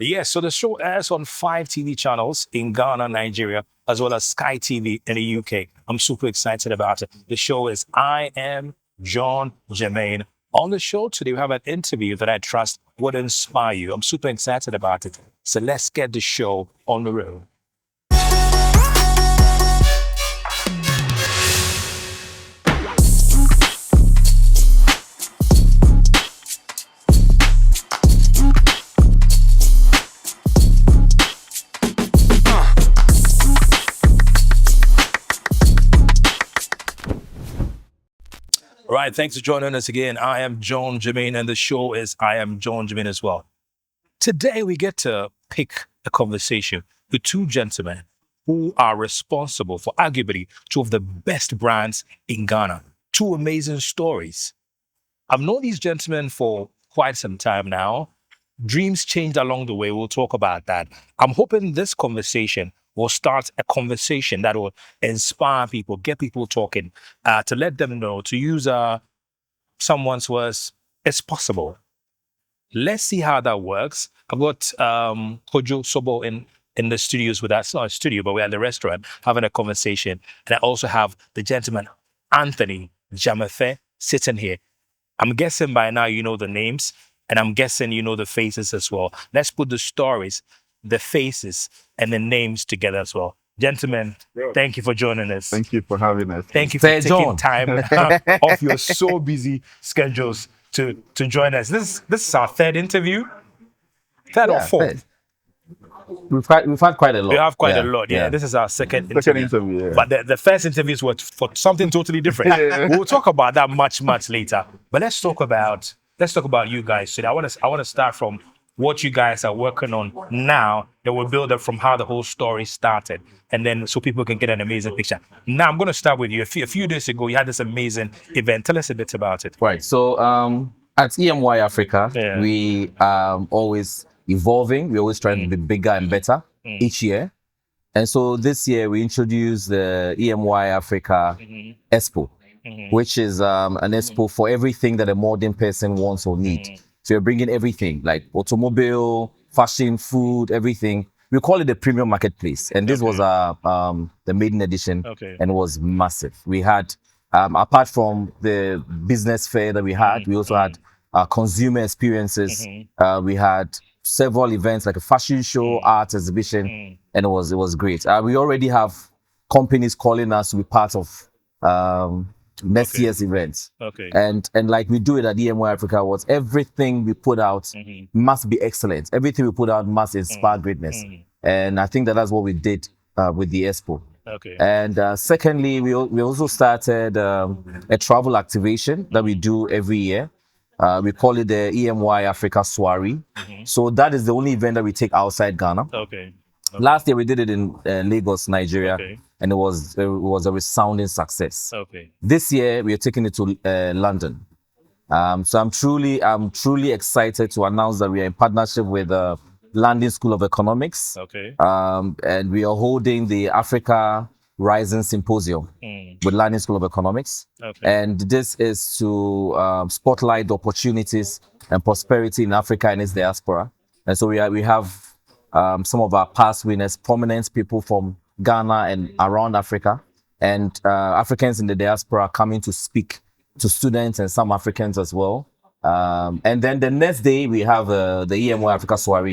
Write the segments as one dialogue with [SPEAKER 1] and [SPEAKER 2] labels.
[SPEAKER 1] Yes, so the show airs on 5 TV channels in Ghana, Nigeria, as well as Sky TV in the UK. I'm super excited about it. The show is I Am John Germain. On the show today, we have an interview that I trust would inspire you. I'm super excited about it. So let's get the show on the road. All right, thanks for joining us again. I am John Germain, and the show is I Am John Germain as well. Today, we get to pick a conversation with two gentlemen who are responsible for arguably two of the best brands in Ghana. Two amazing stories. I've known these gentlemen for quite some time now. Dreams changed along the way. We'll talk about that. I'm hoping this conversation will start a conversation that will inspire people, get people talking, to let them know, to use someone's words, it's possible. Let's see how that works. I've got Kojo, Soboh in the studios with us. Not a studio, but we're at the restaurant having a conversation. And I also have the gentleman, Anthony Dzamefe, sitting here. I'm guessing by now you know the names, and I'm guessing you know the faces as well. Let's put the stories, the faces, and the names together as well. Gentlemen, thank you for joining us.
[SPEAKER 2] Thank you for having us.
[SPEAKER 1] Thank you for taking time off your so busy schedules to join us. This is our third interview. Third or fourth?
[SPEAKER 3] We've had quite a lot.
[SPEAKER 1] We have quite a lot, yeah. This is our second interview.
[SPEAKER 2] Yeah.
[SPEAKER 1] But the first interviews were for something totally different. We'll talk about that much later. But let's talk about you guys today. I want to start from what you guys are working on now, that will build up from how the whole story started, and then so people can get an amazing picture. Now I'm going to start with you. A few days ago, you had this amazing event. Tell us a bit about it.
[SPEAKER 3] Right. So at Emy Africa, we always evolving. We're always trying to be bigger and better each year. And so this year we introduced the Emy Africa Expo, which is an expo for everything that a modern person wants or needs. So you're bringing everything like automobile, fashion, food, everything. We call it a premium marketplace. And this was the maiden edition, and it was massive. We had, apart from the business fair that we had, we also had consumer experiences. We had several events like a fashion show, art exhibition, and it was great. We already have companies calling us to be part of next year's events. And like we do it at Emy Africa, everything we put out must be excellent. Everything we put out must inspire greatness. And I think that's what we did with the Expo. And secondly, we also started a travel activation that we do every year. We call it the Emy Africa SAR. So that is the only event that we take outside Ghana. Last year we did it in Lagos, Nigeria, and it was a resounding success. This year we are taking it to London. So I'm truly excited to announce that we are in partnership with London School of Economics. And we are holding the Africa Rising Symposium with London School of Economics. And this is to spotlight the opportunities and prosperity in Africa and its diaspora. And so we have some of our past winners, prominent people from Ghana and around Africa, and Africans in the diaspora coming to speak to students and some Africans as well. And then the next day we have the Emy Africa SAR,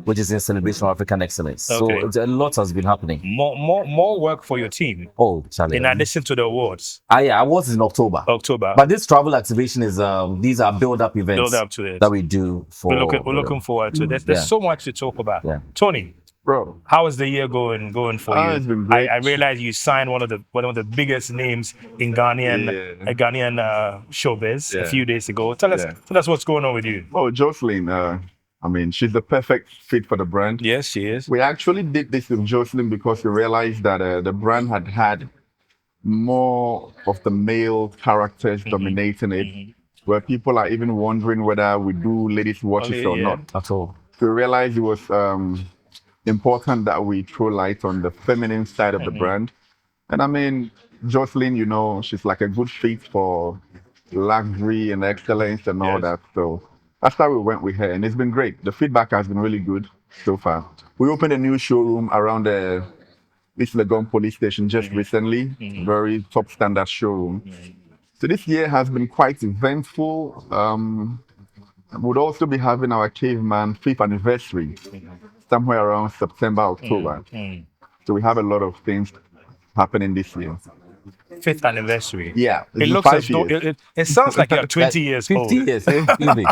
[SPEAKER 3] which is in celebration of African excellence. So a lot has been happening.
[SPEAKER 1] More work for your team.
[SPEAKER 3] Oh, Charlie.
[SPEAKER 1] In addition to the awards.
[SPEAKER 3] Yeah, awards is in October. But this travel activation is these are build-up events that we do for.
[SPEAKER 1] We're looking forward to it. There's so much to talk about. Tony,
[SPEAKER 2] Bro,
[SPEAKER 1] how is the year going for you?
[SPEAKER 2] It's been great.
[SPEAKER 1] I realized you signed one of the biggest names in Ghanaian showbiz a few days ago. Tell us what's going on with you.
[SPEAKER 2] Oh, Jocelyn, I mean, she's the perfect fit for the brand.
[SPEAKER 1] Yes, she is.
[SPEAKER 2] We actually did this with Jocelyn because we realized that the brand had more of the male characters dominating it, where people are even wondering whether we do ladies' watches or not.
[SPEAKER 3] At all.
[SPEAKER 2] So we realized it was important that we throw light on the feminine side of the brand. And I mean, Jocelyn, you know, she's like a good fit for luxury and excellence and all that. So that's why we went with her, and it's been great. The feedback has been really good. so far. We opened a new showroom around the East Legon police station just recently. Very top standard showroom. So this year has been quite eventful. We'll also be having our Caveman 5th anniversary somewhere around September, October. So we have a lot of things happening this year.
[SPEAKER 1] 5th anniversary.
[SPEAKER 2] Yeah,
[SPEAKER 1] It looks as though it sounds like you're 20 years
[SPEAKER 3] 50
[SPEAKER 1] old.
[SPEAKER 3] years. Excuse me.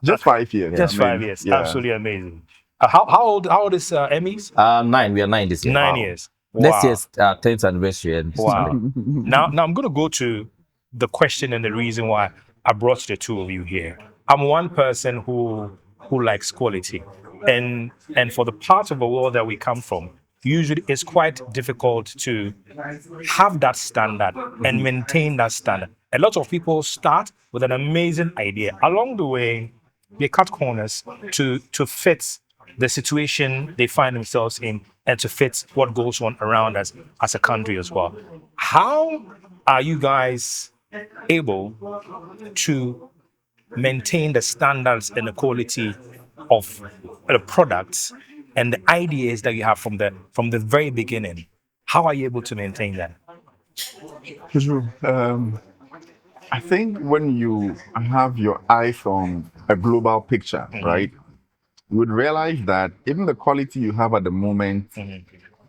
[SPEAKER 2] Just 5 years.
[SPEAKER 1] Just 5 years. Absolutely amazing. How old is Emy's?
[SPEAKER 3] 9. We are 9 this year.
[SPEAKER 1] 9 years.
[SPEAKER 3] Next
[SPEAKER 1] Wow.
[SPEAKER 3] year's 10th anniversary. And
[SPEAKER 1] Wow. now I'm going to go to the question and the reason why I brought the two of you here. I'm one person who likes quality, and for the part of the world that we come from, usually it's quite difficult to have that standard and maintain that standard. A lot of people start with an amazing idea. Along the way, they cut corners to fit the situation they find themselves in and to fit what goes on around us as a country as well. How are you guys able to maintain the standards and the quality of the products and the ideas that you have from the very beginning? How are you able to maintain that?
[SPEAKER 2] I think when you have your eyes on a global picture, right, you would realize that even the quality you have at the moment,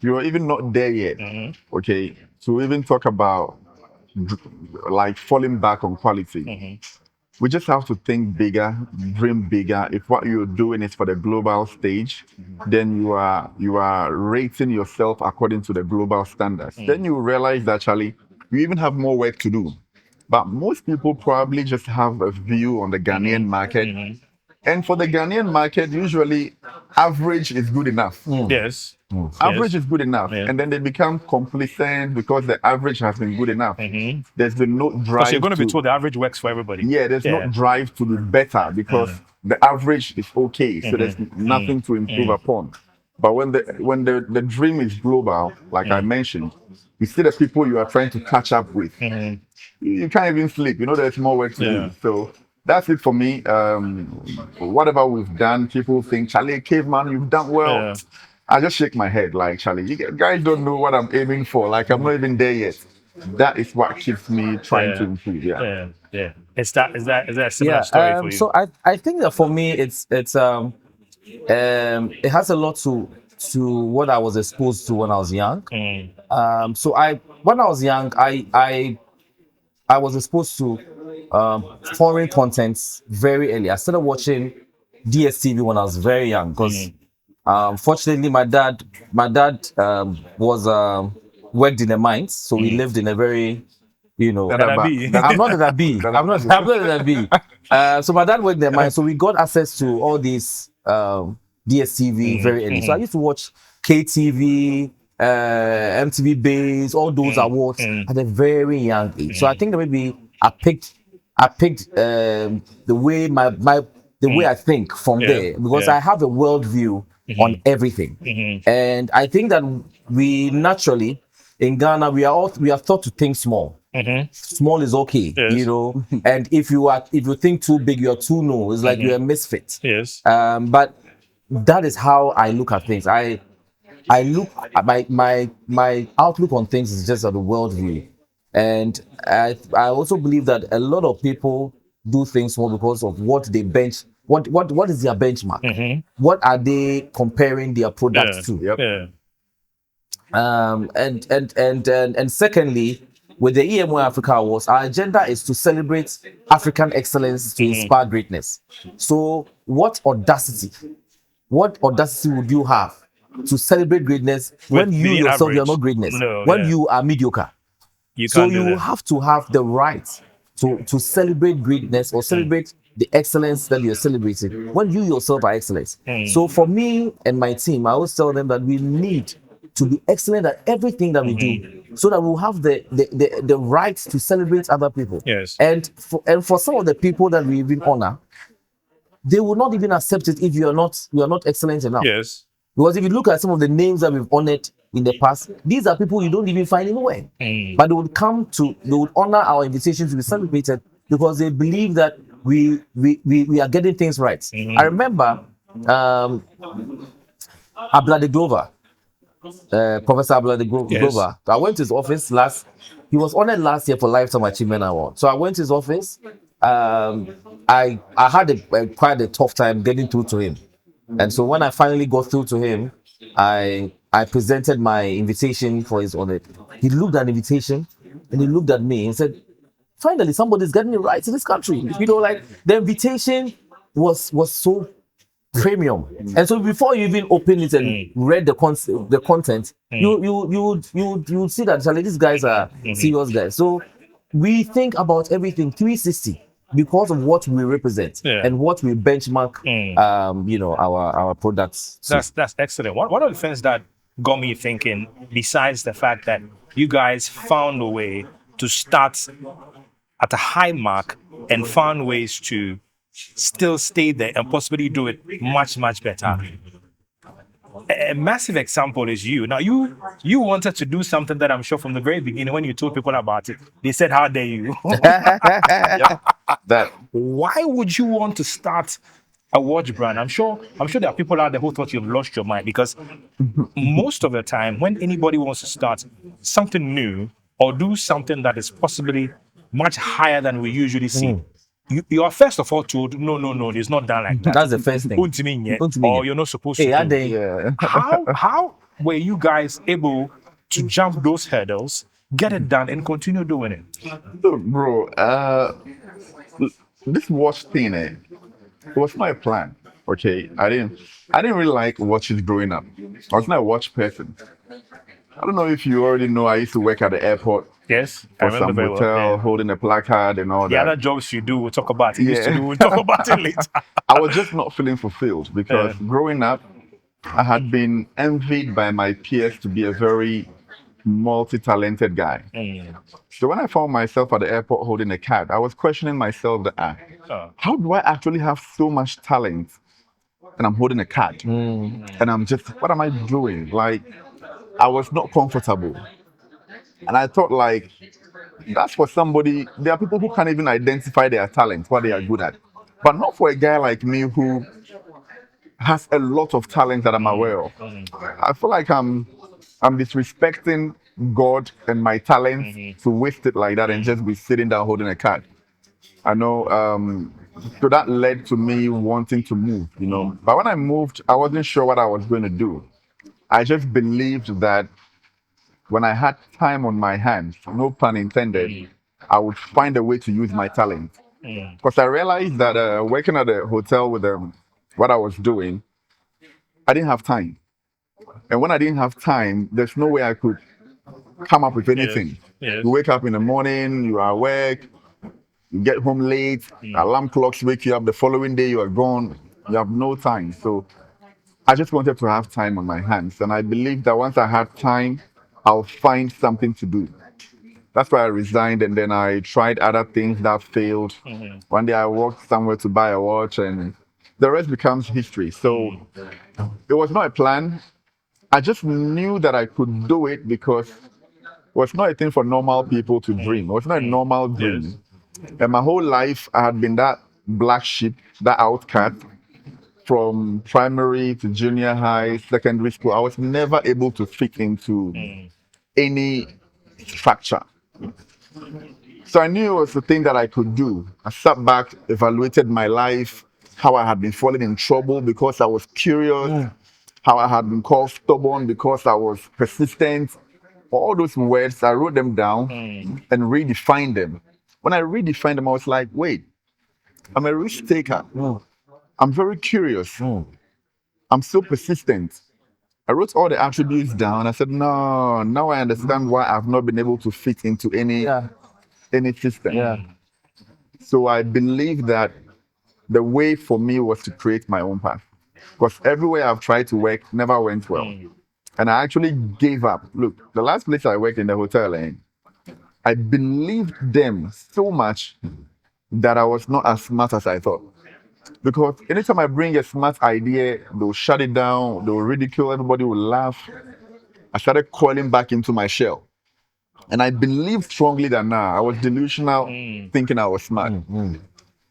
[SPEAKER 2] you're even not there yet. Okay, to even talk about like falling back on quality. We just have to think bigger, dream bigger. If what you're doing is for the global stage, then you are rating yourself according to the global standards. Then you realize that actually you even have more work to do. But most people probably just have a view on the Ghanaian market. And for the Ghanaian market, usually average is good enough.
[SPEAKER 1] Yes.
[SPEAKER 2] Average is good enough.
[SPEAKER 1] Yeah.
[SPEAKER 2] And then they become complacent because the average has been good enough. There's been no drive.
[SPEAKER 1] Because you're going to be told the average works for everybody.
[SPEAKER 2] Yeah, there's no drive to be better because the average is okay. So there's nothing to improve upon. But when the dream is global, like I mentioned, you see the people you are trying to catch up with. You can't even sleep. You know, there's more work to do. So that's it for me. Whatever we've done, people think, Charlie, Caveman, you've done well. I just shake my head like, Charlie, you guys don't know what I'm aiming for. Like, I'm not even there yet. That is what keeps me trying to improve. Yeah.
[SPEAKER 1] Is that a similar story for you?
[SPEAKER 3] So I think that for me, it has a lot to what I was exposed to when I was young. So when I was young, I was exposed to foreign contents very early. I started watching DSTV when I was very young because fortunately my dad was worked in the mines, so we lived in a very, you know, I'm not at a B. I'm not at a B. So my dad worked in the mines, so we got access to all these DSTV very early. So I used to watch KTV, MTV Base, all those awards at a very young age. So I think that maybe I picked the way the way I think from there, because I have a worldview on everything. And I think that we naturally in Ghana we are taught to think small. Small is okay, you know. And if you think too big, you're too low. It's like you're a misfit. But that is how I look at things. I look at my outlook on things is just at the worldview. And I also believe that a lot of people do things more because of what they what is their benchmark? What are they comparing their products to? And secondly, with the Emy Africa Awards, our agenda is to celebrate African excellence to inspire greatness. So what audacity would you have to celebrate greatness when you yourself are not greatness? When you are mediocre. So you have to have the right to celebrate greatness or celebrate the excellence that you're celebrating when you yourself are excellent. So for me and my team, I always tell them that we need to be excellent at everything that we do, so that we'll have the right to celebrate other people. And for some of the people that we even honor, they will not even accept it if you are not excellent enough. Because if you look at some of the names that we've honored in the past, these are people you don't even find anywhere. But they would honor our invitation to be celebrated because they believe that we are getting things right. I remember Ablade Glover, Professor Ablade Glover. I went to his office he was honored last year for Lifetime Achievement Award. So I went to his office. I had quite a tough time getting through to him. And so when I finally got through to him, I presented my invitation for his honor. He looked at the invitation and he looked at me and said, finally, somebody's getting it right in this country. You know, like the invitation was so premium. And so before you even open it and read the content, you would see that actually these guys are serious guys. So we think about everything 360 because of what we represent and what we benchmark you know, our products.
[SPEAKER 1] That's excellent. One of the things that got me thinking, besides the fact that you guys found a way to start at a high mark and found ways to still stay there and possibly do it much, much better. A massive example is you. Now, you wanted to do something that I'm sure from the very beginning, when you told people about it, they said, how dare you?
[SPEAKER 2] That
[SPEAKER 1] Why would you want to start a watch brand? I'm sure there are people out there who thought you've lost your mind, because most of the time when anybody wants to start something new or do something that is possibly much higher than we usually see, you are first of all told, no, it's not done like that.
[SPEAKER 3] That's the first thing.
[SPEAKER 1] Or you're not supposed to do.
[SPEAKER 2] yeah.
[SPEAKER 1] How were you guys able to jump those hurdles, get it done, and continue doing it?
[SPEAKER 2] Look, bro, this watch thing, it was not a plan. Okay, I didn't really like watches growing up. I was not a watch person. I don't know if you already know, I used to work at the airport.
[SPEAKER 1] Yes, I
[SPEAKER 2] For
[SPEAKER 1] remember
[SPEAKER 2] some
[SPEAKER 1] very
[SPEAKER 2] hotel,
[SPEAKER 1] well.
[SPEAKER 2] holding a placard and all
[SPEAKER 1] The
[SPEAKER 2] that.
[SPEAKER 1] other jobs you do, we'll talk about it. Used to
[SPEAKER 2] Yeah.
[SPEAKER 1] do, we'll talk about it later.
[SPEAKER 2] I was just not feeling fulfilled because growing up, I had been envied by my peers to be a very multi-talented guy. So when I found myself at the airport holding a card, I was questioning myself that how do I actually have so much talent and I'm holding a card? And I'm just, what am I doing? Like, I was not comfortable. And I thought, like, that's for somebody. There are people who can't even identify their talent, what they are good at. But not for a guy like me who has a lot of talent that I'm aware of. I feel like I'm disrespecting God and my talents to waste it like that and just be sitting down holding a card. I know. So that led to me wanting to move, you know. But when I moved, I wasn't sure what I was going to do. I just believed that when I had time on my hands, no pun intended, I would find a way to use my talent. Because I realized that working at a hotel with what I was doing, I didn't have time. And when I didn't have time, there's no way I could come up with anything.
[SPEAKER 1] Yes.
[SPEAKER 2] You wake up in the morning, you are at work, you get home late, alarm clocks wake you up, the following day you are gone, you have no time. So I just wanted to have time on my hands. And I believed that once I had time, I'll find something to do. That's why I resigned, and then I tried other things that failed. One day I walked somewhere to buy a watch, and the rest becomes history. So it was not a plan. I just knew that I could do it because it was not a thing for normal people to dream. It was not a normal dream. And my whole life, I had been that black sheep, that outcast. From primary to junior high, secondary school, I was never able to fit into any structure. So I knew it was the thing that I could do. I sat back, evaluated my life, how I had been falling in trouble because I was curious, how I had been called stubborn because I was persistent. All those words, I wrote them down and redefined them. When I redefined them, I was like, wait, I'm a risk taker. I'm very curious. I'm so persistent. I wrote all the attributes down. I said, no, now I understand why I've not been able to fit into any system. So I believe that the way for me was to create my own path. Because everywhere I've tried to work never went well. And I actually gave up. Look, the last place I worked in the hotel, I believed them so much that I was not as smart as I thought. Because anytime I bring a smart idea, they'll shut it down, they'll ridicule, everybody will laugh. I started coiling back into my shell. And I believed strongly that I was delusional, thinking I was smart.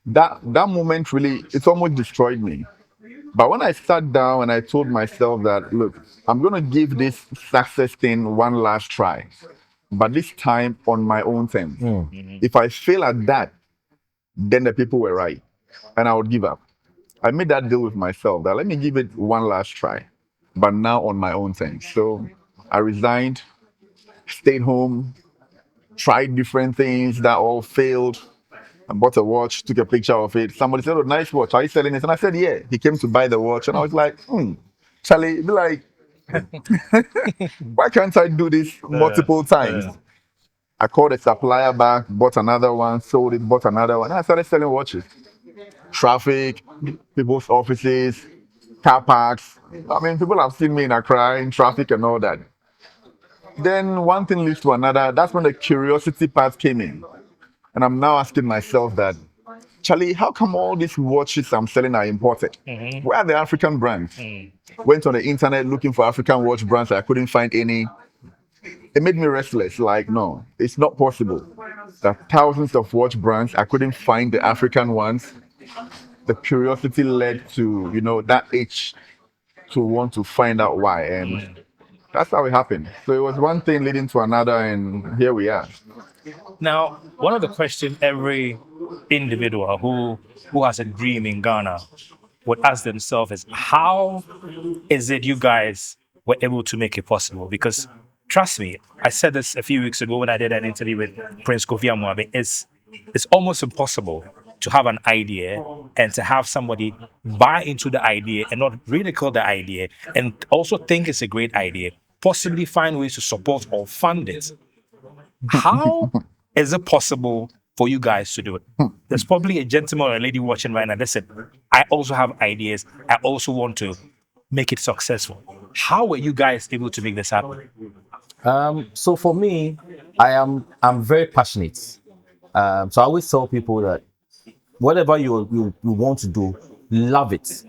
[SPEAKER 2] That moment really, it's almost destroyed me. But when I sat down and I told myself that, look, I'm going to give this success thing one last try, but this time on my own terms. If I fail at that, then the people were right and I would give up. I made that deal with myself that let me give it one last try, but now on my own terms. So I resigned, stayed home, tried different things that all failed. I bought a watch, took a picture of it. Somebody said, "Oh, nice watch. Are you selling it?" And I said, "Yeah." He came to buy the watch, and I was like, Charlie, be like, why can't I do this multiple times? I called a supplier back, bought another one, sold it, bought another one. And I started selling watches. Traffic, people's offices, car parks. I mean, people have seen me in Accra in traffic and all that. Then one thing leads to another. That's when the curiosity part came in. And I'm now asking myself that, Charlie, how come all these watches I'm selling are imported? Where are the African brands? Went on the internet looking for African watch brands. I couldn't find any. It made me restless. Like, no, it's not possible. There are thousands of watch brands. I couldn't find the African ones. The curiosity led to, that itch to want to find out why. And that's how it happened. So it was one thing leading to another, and here we are.
[SPEAKER 1] Now, one of the questions every individual who has a dream in Ghana would ask themselves is, how is it you guys were able to make it possible? Because trust me, I said this a few weeks ago when I did an interview with Prince Kofi Amwabe, it's almost impossible to have an idea and to have somebody buy into the idea and not ridicule the idea and also think it's a great idea, possibly find ways to support or fund it. How is it possible for you guys to do it? There's probably a gentleman or a lady watching right now that said, I also have ideas. I also want to make it successful. How were you guys able to make this happen?
[SPEAKER 3] So for me, I'm very passionate. So I always tell people that whatever you want to do, love it.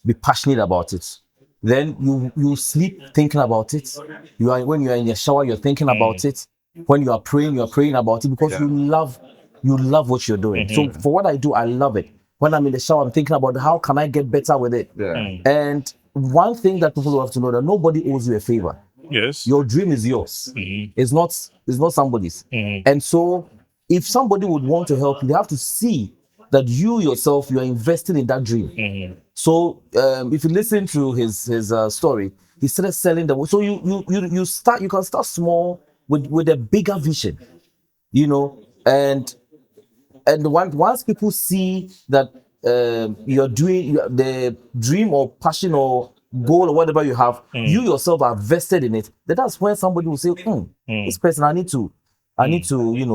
[SPEAKER 3] Be passionate about it. Then you sleep thinking about it. When you're in your shower, you're thinking about it. When you are praying, you're praying about it because you love what you're doing. So for what I do, I love it. When I'm in the shower, I'm thinking about how can I get better with it. And one thing that people have to know, that nobody owes you a favor.
[SPEAKER 1] Yes.
[SPEAKER 3] Your dream is yours. It's not somebody's. And so if somebody would want to help you, they have to see that you yourself, you are investing in that dream. So if you listen to his story, he started selling the. So you can start small with a bigger vision, and once people see that you're doing the dream or passion or goal or whatever you have, you yourself are vested in it, then that's when somebody will say, this person, I need to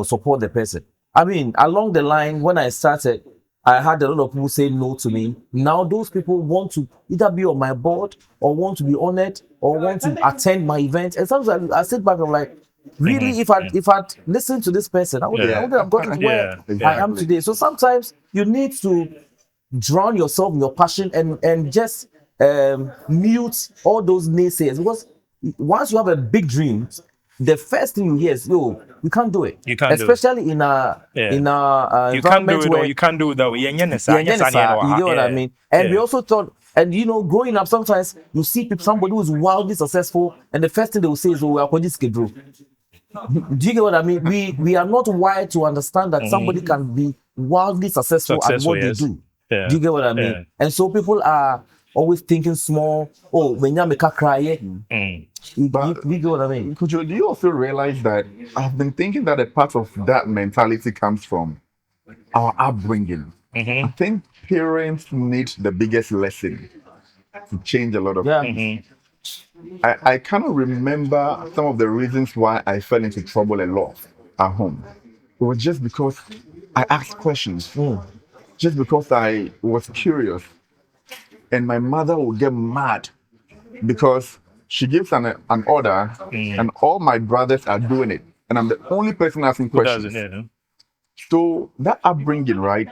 [SPEAKER 3] support the person. I mean, along the line, when I started, I had a lot of people say no to me. Now those people want to either be on my board or want to be on it or want to attend my event. And sometimes I sit back and I'm like, really, if I'd listened to this person, I would have gotten to where I am today. So sometimes you need to drown yourself in your passion and just mute all those naysayers, because once you have a big dream, the first thing you hear is, "Yo, you can't do it."
[SPEAKER 1] You can't
[SPEAKER 3] especially
[SPEAKER 1] do it.
[SPEAKER 3] in a
[SPEAKER 1] you can't do it, or you can't do it that way.
[SPEAKER 3] you know what I mean? And we also thought, and growing up, sometimes you see somebody who is wildly successful, and the first thing they will say is, "Oh, we are going to schedule." Do you get what I mean? We are not wired to understand that somebody can be wildly successful at what they do. Do you get what I mean? And so people are always thinking small. Oh, when you make a cry, you get what I mean?
[SPEAKER 2] Kojo, do you also realize that I've been thinking that a part of that mentality comes from our upbringing? I think parents need the biggest lesson to change a lot of things. I kind of remember some of the reasons why I fell into trouble a lot at home. It was just because I asked questions, just because I was curious. And my mother would get mad because she gives an order and all my brothers are doing it. And I'm the only person asking questions. So that upbringing, right?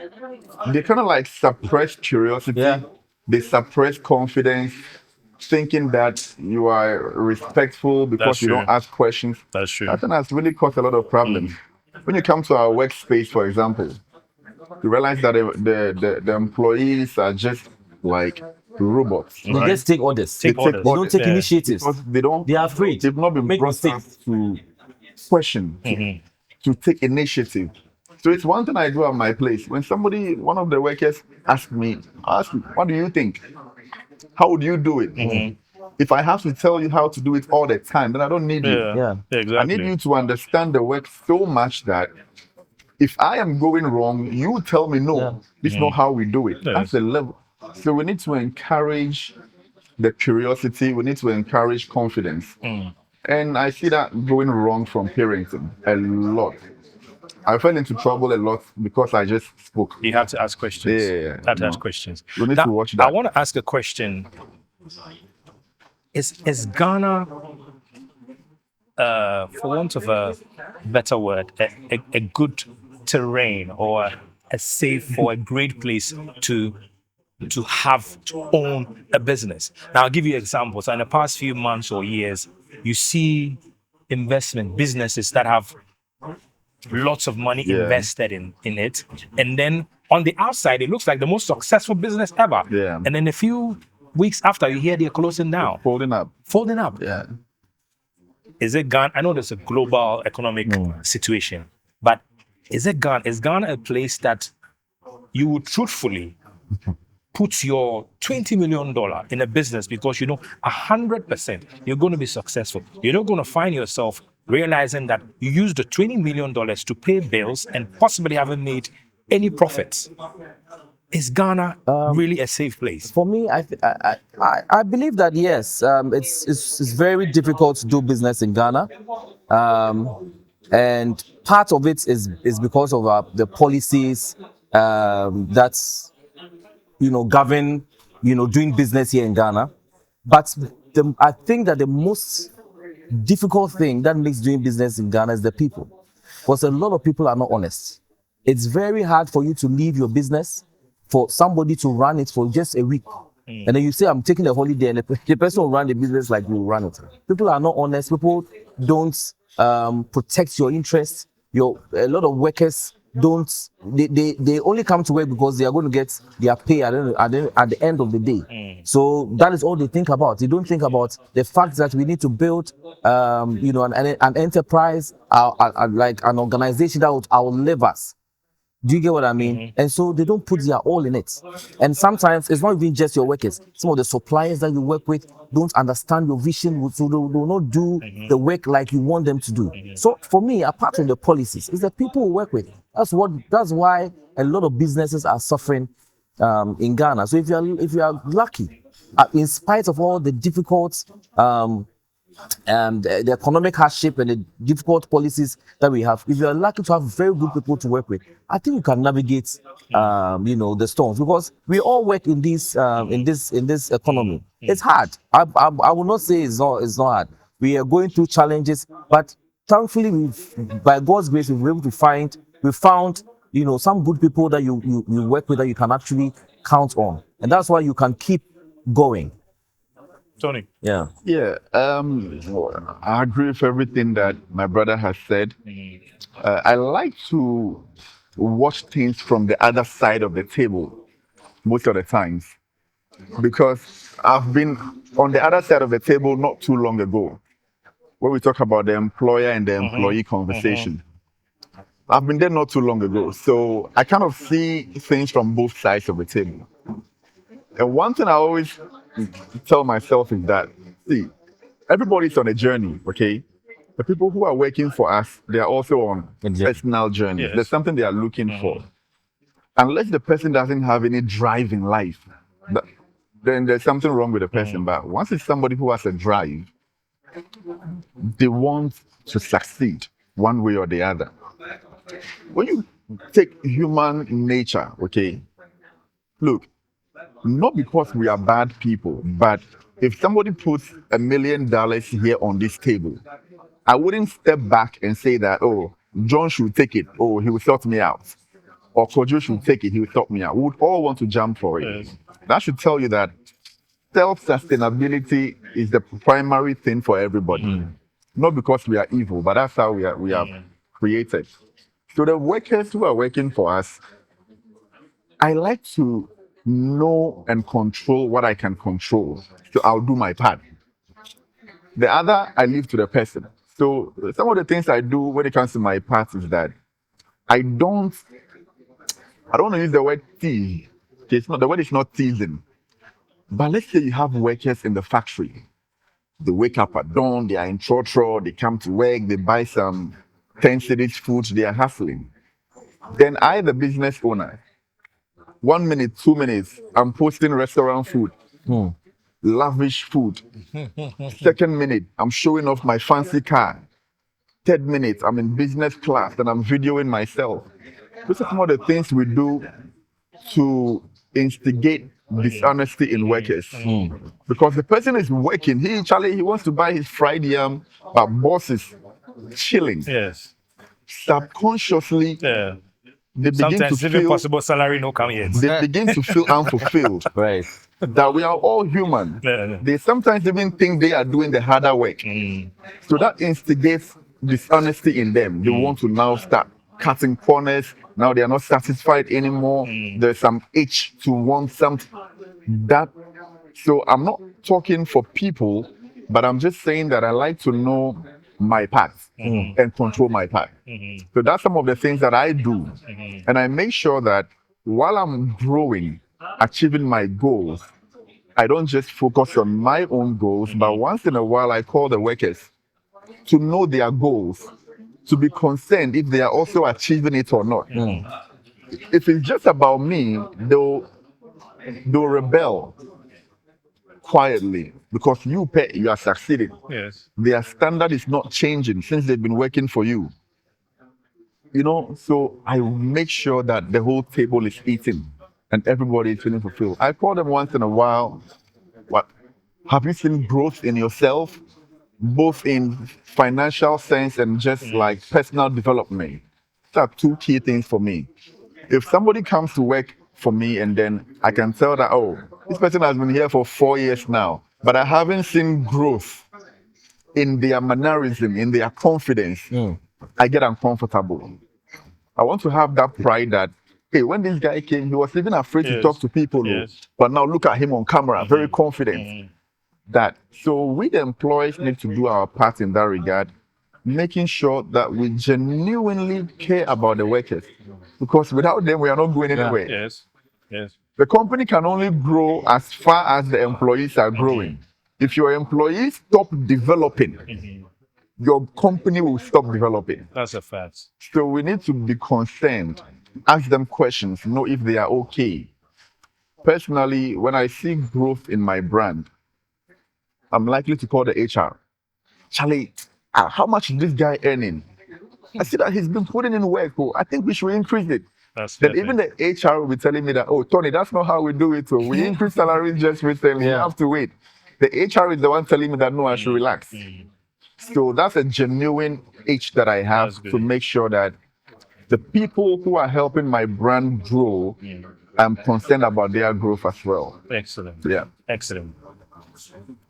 [SPEAKER 2] They kind of like suppress curiosity. They suppress confidence, thinking that you are respectful because you don't ask questions.
[SPEAKER 1] That's true.
[SPEAKER 2] That has really caused a lot of problems. When you come to our workspace, for example, you realize that the employees are just like robots.
[SPEAKER 3] They just take orders.
[SPEAKER 1] Take orders.
[SPEAKER 3] They don't take initiatives.
[SPEAKER 2] Because they are
[SPEAKER 3] afraid.
[SPEAKER 2] They've not been
[SPEAKER 3] Make
[SPEAKER 2] brought
[SPEAKER 3] mistakes.
[SPEAKER 2] up to question, to take initiative. So it's one thing I do at my place. When one of the workers asks me, what do you think? How would you do it? If I have to tell you how to do it all the time, then I don't need you.
[SPEAKER 3] Yeah.
[SPEAKER 1] Exactly.
[SPEAKER 2] I need you to understand the work so much that if I am going wrong, you tell me no. This is not how we do it. That's the level. So we need to encourage the curiosity. We need to encourage confidence. And I see that going wrong from parenting a lot. I fell into trouble a lot because I just spoke.
[SPEAKER 1] You have to ask questions.
[SPEAKER 2] Yeah.
[SPEAKER 1] You have to ask questions.
[SPEAKER 2] We need
[SPEAKER 1] Now,
[SPEAKER 2] to watch that.
[SPEAKER 1] I want to ask a question. Is Ghana, for want of a better word, a good terrain or a safe or a great place to own a business? Now, I'll give you examples. In the past few months or years, you see investment businesses that have lots of money invested in it. And then on the outside, it looks like the most successful business ever.
[SPEAKER 2] Yeah.
[SPEAKER 1] And then a few weeks after, you hear they're closing down.
[SPEAKER 2] Folding up.
[SPEAKER 1] Yeah. Is it Ghana? I know there's a global economic situation, but is Ghana a place that you would truthfully put your $20 million in a business because you know 100% you're going to be successful? You're not going to find yourself realizing that you used the $20 million to pay bills and possibly haven't made any profits. Is Ghana really a safe place?
[SPEAKER 3] For me, I believe that yes, it's very difficult to do business in Ghana, and part of it is because of the policies that's govern doing business here in Ghana. But I think that the most difficult thing that makes doing business in Ghana is the people, because a lot of people are not honest. It's very hard for you to leave your business for somebody to run it for just a week. And then you say, I'm taking a holiday, and the person will run the business like you run it. People are not honest. People don't protect your interests. A lot of workers they only come to work because they are going to get their pay at the end of the day. So that is all they think about. They don't think about the fact that we need to build an enterprise, like an organization that will outlive us. Do you get what I mean? And so they don't put their all in it. And sometimes it's not even just your workers. Some of the suppliers that you work with don't understand your vision, so they will not do the work like you want them to do. So for me, apart from the policies, it's the people we work with. That's why a lot of businesses are suffering in Ghana. So if you are lucky, in spite of all the difficult the economic hardship and the difficult policies that we have, if you are lucky to have very good people to work with, I think you can navigate the storms, because we all work in this economy. It's hard. I will not say it's not hard. We are going through challenges, but thankfully by God's grace we found some good people that you work with that you can actually count on, and that's why you can keep going.
[SPEAKER 1] Tony.
[SPEAKER 3] Yeah.
[SPEAKER 2] I agree with everything that my brother has said. I like to watch things from the other side of the table most of the times, because I've been on the other side of the table not too long ago, where we talk about the employer and the employee conversation. I've been there not too long ago, so I kind of see things from both sides of the table. And one thing I always tell myself is that, see, everybody's on a journey, okay? The people who are working for us, they are also on personal journeys. There's something they are looking for. Unless the person doesn't have any drive in life, then there's something wrong with the person. But once it's somebody who has a drive, they want to succeed one way or the other. When you take human nature, okay, look, not because we are bad people, but if somebody puts $1 million here on this table, I wouldn't step back and say that, oh, John should take it, oh, he will sort me out. Or Kojo should take it, he will sort me out. We would all want to jump for it. That should tell you that self-sustainability is the primary thing for everybody. Not because we are evil, but that's how we are created. So the workers who are working for us, I like to know and control what I can control. So I'll do my part. The other, I leave to the person. So some of the things I do when it comes to my part is that I don't want to use the word tease. Okay, it's not, the word is not teasing. But let's say you have workers in the factory. They wake up at dawn, they are in trotro, they come to work, they buy some 10 cities food, they are hustling. Then I, the business owner, 1 minute, 2 minutes, I'm posting restaurant food, lavish food. Second minute, I'm showing off my fancy car. Third minute, I'm in business class and I'm videoing myself. These are some of the things we do to instigate dishonesty in workers. Because the person is working, he wants to buy his fried yam, but boss is chilling.
[SPEAKER 1] Yes.
[SPEAKER 2] Subconsciously,
[SPEAKER 1] Yeah.
[SPEAKER 2] they begin
[SPEAKER 1] Sometimes
[SPEAKER 2] to
[SPEAKER 1] even
[SPEAKER 2] feel
[SPEAKER 1] possible salary no come yet.
[SPEAKER 2] they begin to feel unfulfilled.
[SPEAKER 3] Right.
[SPEAKER 2] That we are all human.
[SPEAKER 1] Yeah.
[SPEAKER 2] They sometimes even think they are doing the harder work. So that instigates dishonesty in them. They want to now start cutting corners. Now they are not satisfied anymore. There's some itch to want something. So I'm not talking for people, but I'm just saying that I like to know my path and control my path. So that's some of the things that I do. And I make sure that while I'm growing, achieving my goals, I don't just focus on my own goals, but once in a while I call the workers to know their goals, to be concerned if they are also achieving it or not. If it's just about me, they'll rebel quietly because you are succeeding.
[SPEAKER 1] Yes.
[SPEAKER 2] Their standard is not changing since they've been working for you. So I make sure that the whole table is eating and everybody is feeling fulfilled. I call them once in a while. What have you seen growth in yourself, both in financial sense and just like personal development? These are two key things for me. If somebody comes to work for me and then I can tell that, oh, this person has been here for 4 years now, but I haven't seen growth in their mannerism, in their confidence, I get uncomfortable. I want to have that pride that, hey, when this guy came, he was even afraid to talk to people. But now look at him on camera, very confident. So we the employees need to do our part in that regard, making sure that we genuinely care about the workers. Because without them, we are not going anywhere.
[SPEAKER 1] Yes. Yes.
[SPEAKER 2] The company can only grow as far as the employees are growing. If your employees stop developing, your company will stop developing.
[SPEAKER 1] That's a fact.
[SPEAKER 2] So we need to be concerned, ask them questions, know if they are okay. Personally, when I see growth in my brand, I'm likely to call the HR. Charlie, how much is this guy earning? I see that he's been putting in work. I think we should increase it. Then even the HR will be telling me that, oh, Tony, that's not how we do it. So we increase salaries just recently. You have to wait. The HR is the one telling me that, no, I should relax. So that's a genuine itch that I have to make sure that the people who are helping my brand grow, I'm concerned about their growth as well.
[SPEAKER 1] Excellent.
[SPEAKER 2] Yeah.
[SPEAKER 1] Excellent.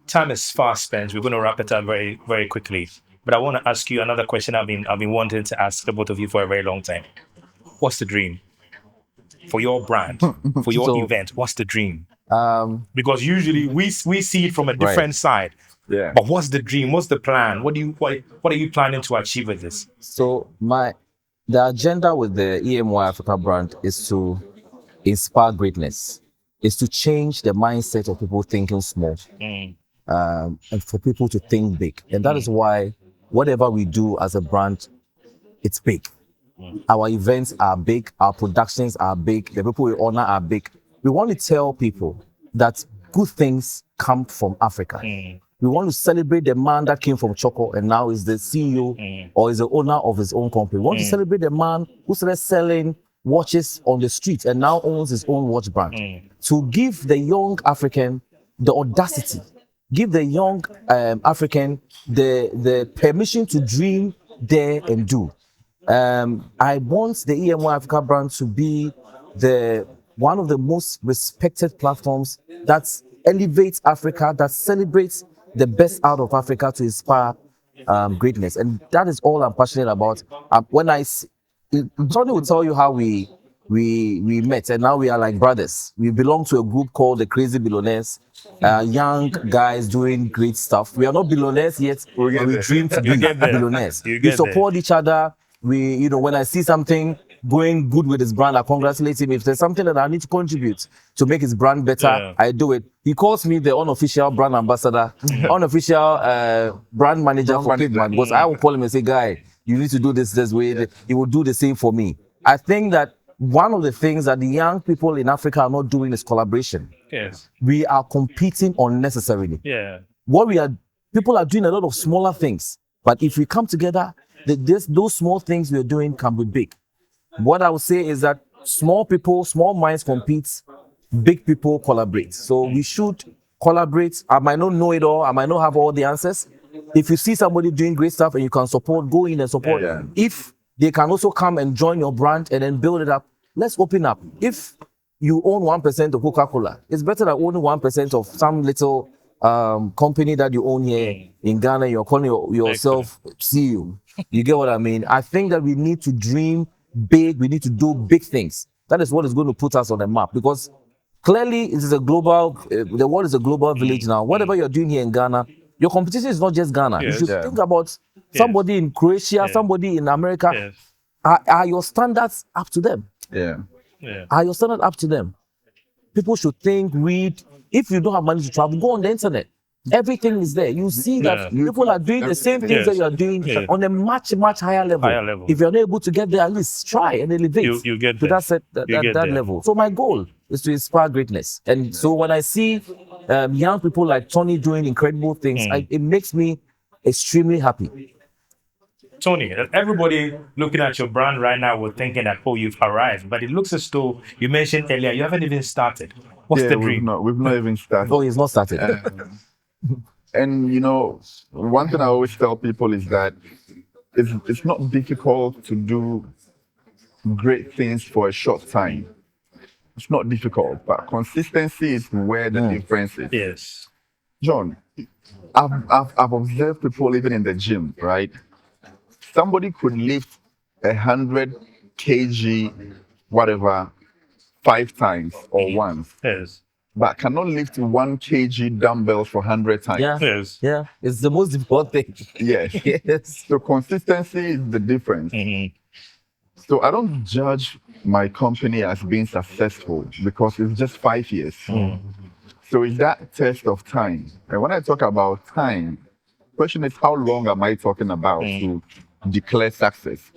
[SPEAKER 1] Time is fast spent. We're going to wrap it up very, very quickly. But I want to ask you another question I've been wanting to ask the both of you for a very long time. What's the dream for your brand, for your event? What's the dream? Because usually we see it from a different side.
[SPEAKER 2] Yeah.
[SPEAKER 1] But what's the dream? What's the plan? What are you planning to achieve with this?
[SPEAKER 3] So the agenda with the Emy Africa brand is to inspire greatness. Is to change the mindset of people thinking small, and for people to think big. And that is why whatever we do as a brand, it's big. Our events are big, our productions are big, the people we honor are big. We want to tell people that good things come from Africa. We want to celebrate the man that came from Choco and now is the CEO or is the owner of his own company. We want to celebrate the man who started selling watches on the street and now owns his own watch brand. To give the young African the audacity, give the young African the permission to dream, dare, and do. I want the Emy Africa brand to be one of the most respected platforms that elevates Africa, that celebrates the best out of Africa to inspire greatness. And that is all I'm passionate about. When Tony will tell you how we we met, and now we are like brothers. We belong to a group called the Crazy Billionaires. Young guys doing great stuff. We are not billionaires yet, but we dream to be billionaires. We support each other. We, you know, when I see something going good with his brand, I congratulate him. If there's something that I need to contribute to make his brand better, I do it. He calls me the unofficial brand ambassador, unofficial brand manager for CAVEMAN, because I will call him and say, guy, you need to do this way. He will do the same for me. I think that one of the things that the young people in Africa are not doing is collaboration.
[SPEAKER 1] Yes.
[SPEAKER 3] We are competing unnecessarily.
[SPEAKER 1] Yeah.
[SPEAKER 3] People are doing a lot of smaller things, but if we come together, those small things we're doing can be big. What I would say is that small people, small minds compete, big people collaborate. So we should collaborate. I might not know it all. I might not have all the answers. If you see somebody doing great stuff and you can support, go in and support.
[SPEAKER 2] Yeah.
[SPEAKER 3] If they can also come and join your brand and then build it up, let's open up. If you own 1% of Coca-Cola, it's better than owning 1% of some little company that you own here in Ghana. You're calling yourself CEO. You get what I mean? I think that we need to dream big. We need to do big things. That is what is going to put us on the map, because clearly it is a global, the world is a global village now. Whatever you're doing here in Ghana, your competition is not just Ghana.
[SPEAKER 1] Yes.
[SPEAKER 3] You should think about somebody in Croatia, somebody in America.
[SPEAKER 1] Yes.
[SPEAKER 3] Are your standards up to them?
[SPEAKER 2] Yeah.
[SPEAKER 3] Are your standards up to them? People should think, read. If you don't have money to travel, go on the internet. Everything is there. You see that people are doing the same things that you are doing on a much, much higher level. If you're not able to get there, at least try and elevate
[SPEAKER 1] you get
[SPEAKER 3] to
[SPEAKER 1] there.
[SPEAKER 3] that level. So my goal is to inspire greatness. And so when I see young people like Tony doing incredible things, it makes me extremely happy.
[SPEAKER 1] Tony, everybody looking at your brand right now will thinking that, oh, you've arrived. But it looks as though you mentioned earlier, you haven't even started. What's the dream?
[SPEAKER 2] We've not even started.
[SPEAKER 3] Oh, he's not started.
[SPEAKER 2] And you know, one thing I always tell people is that it's not difficult to do great things for a short time. It's not difficult, but consistency is where the difference is.
[SPEAKER 1] Yes.
[SPEAKER 2] John, I've observed people even in the gym, right? Somebody could lift 100 kg, whatever, 5 times or once.
[SPEAKER 1] Yes.
[SPEAKER 2] But cannot lift 1 kg dumbbells for 100 times.
[SPEAKER 1] Yes.
[SPEAKER 3] Yeah, it's the most important thing.
[SPEAKER 2] Yes.
[SPEAKER 3] Yes.
[SPEAKER 2] So consistency is the difference. So I don't judge my company as being successful because it's just 5 years. So it's that test of time. And when I talk about time, the question is, how long am I talking about to declare success?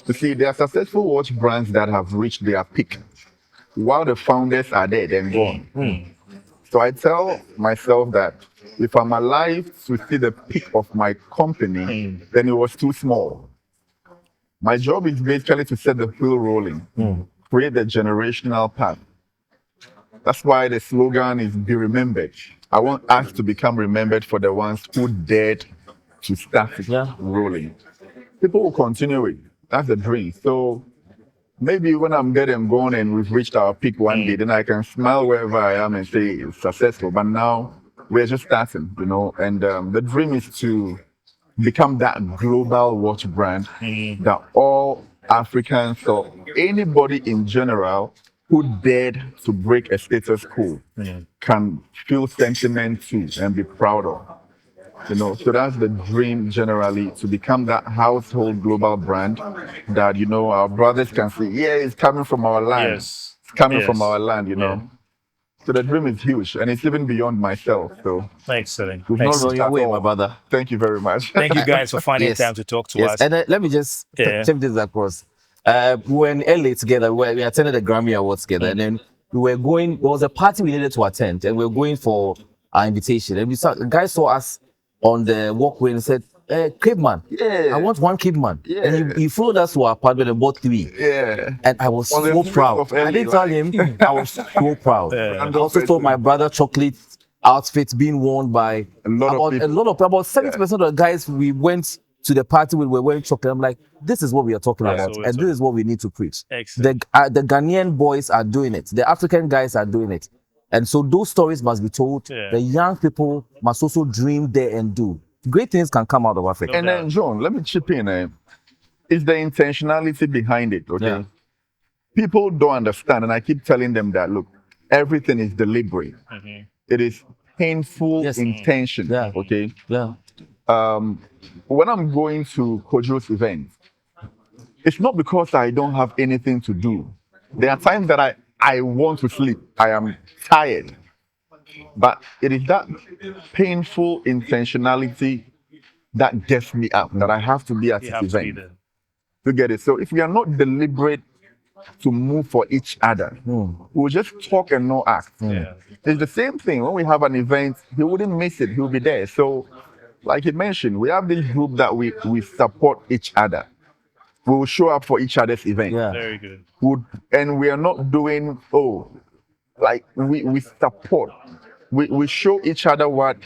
[SPEAKER 2] You see, there are successful watch brands that have reached their peak while the founders are dead and gone. So I tell myself that if I'm alive to see the peak of my company, then it was too small. My job is basically to set the wheel rolling, create the generational path. That's why the slogan is be remembered. I want us to become remembered for the ones who dared to start it rolling. People will continue it. That's the dream. So maybe when I'm dead and gone and we've reached our peak one day, then I can smile wherever I am and say it's successful. But now we're just starting, you know, and the dream is to become that global watch brand that all Africans or anybody in general who dared to break a status quo can feel sentiment to and be proud of. You know, so that's the dream generally, to become that household global brand that, you know, our brothers can say, yeah, it's coming from our land.
[SPEAKER 1] Yes.
[SPEAKER 2] It's coming from our land, you know. So the dream is huge, and it's even beyond myself. So
[SPEAKER 1] excellent.
[SPEAKER 2] we've not reached
[SPEAKER 3] your way,
[SPEAKER 2] at all.
[SPEAKER 3] my brother.
[SPEAKER 2] Thank you very much.
[SPEAKER 1] Thank you guys for finding time to talk to us.
[SPEAKER 3] And let me just check this across. We were in LA together. We attended the Grammy Awards together, and then we were going. There was a party we needed to attend, and we were going for our invitation. And the guy saw us on the walkway and said, "CAVEMAN, I want 1 CAVEMAN." And he followed us to our apartment and bought 3. And I was so proud. I didn't tell him. I was so proud. I also saw my brother chocolate outfits being worn by about 70% of the guys we went to the party with were wearing chocolate. I'm like, this is what we are talking about, and this is what we need to preach. The Ghanaian boys are doing it. The African guys are doing it. And so those stories must be told. The young people must also dream there and do. Great things can come out of Africa.
[SPEAKER 2] And then, John, let me chip in. It's the intentionality behind it, okay? people don't understand, and I keep telling them that look, everything is deliberate. It is painful intention.
[SPEAKER 3] Yeah.
[SPEAKER 2] Okay.
[SPEAKER 3] Yeah.
[SPEAKER 2] When I'm going to Kojo's event, it's not because I don't have anything to do. There are times that I want to sleep. I am tired. But it is that painful intentionality that gets me up, that I have to be at
[SPEAKER 1] You
[SPEAKER 2] this
[SPEAKER 1] have to be
[SPEAKER 2] event
[SPEAKER 1] there.
[SPEAKER 2] to get it. So if we are not deliberate to move for each other, we'll just talk and not act.
[SPEAKER 1] Yeah.
[SPEAKER 2] It's the same thing when we have an event, he wouldn't miss it, he'll be there. So, like he mentioned, we have this group that we support each other. We will show up for each other's event.
[SPEAKER 3] Yeah.
[SPEAKER 1] Very good.
[SPEAKER 2] And we are not doing, like we support. We show each other what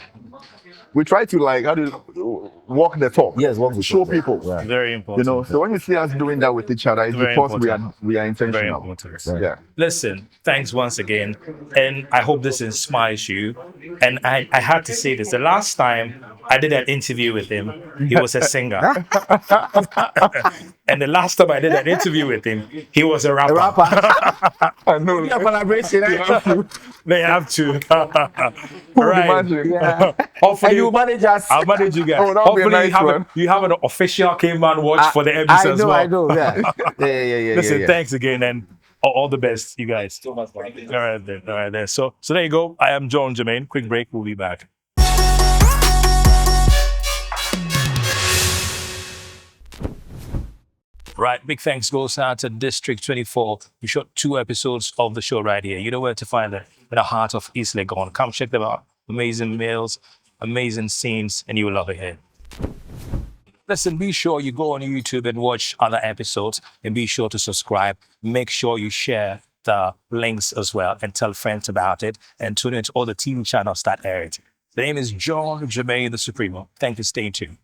[SPEAKER 2] we try to, like, how do you walk the talk?
[SPEAKER 3] Yes, walk the
[SPEAKER 2] show
[SPEAKER 3] talk.
[SPEAKER 2] people.
[SPEAKER 3] Yeah.
[SPEAKER 1] Very important.
[SPEAKER 2] So when you see us doing that with each other, it's
[SPEAKER 1] Very
[SPEAKER 2] because
[SPEAKER 1] important.
[SPEAKER 2] we are
[SPEAKER 1] Very
[SPEAKER 2] intentional.
[SPEAKER 1] important.
[SPEAKER 2] Yeah.
[SPEAKER 1] Listen, thanks once again. And I hope this inspires you. And I had to say this. The last time I did an interview with him, he was a singer. And the last time I did an interview with him, he was a rapper.
[SPEAKER 2] I know.
[SPEAKER 3] Yeah, collaboration.
[SPEAKER 1] They have to.
[SPEAKER 2] Who would imagine?
[SPEAKER 3] Yeah.
[SPEAKER 1] Hopefully,
[SPEAKER 3] And you manage us.
[SPEAKER 1] I'll manage you guys.
[SPEAKER 2] Oh, that would be a
[SPEAKER 1] Hopefully,
[SPEAKER 2] nice
[SPEAKER 1] you have an official Caveman watch for the episode as well.
[SPEAKER 3] I know. Yeah. Yeah.
[SPEAKER 1] Listen, thanks again, and all the best, you guys. All right then. So there you go. I am John Germain. Quick break. We'll be back. Right, big thanks goes out to District 24. We shot 2 episodes of the show right here. You know where to find it, in the heart of East Legon. Come check them out. Amazing meals, amazing scenes, and you will love it here. Listen, be sure you go on YouTube and watch other episodes, and be sure to subscribe. Make sure you share the links as well and tell friends about it, and tune into all the TV channels that air it. The name is John Germain, the Supremo. Thank you. Stay tuned.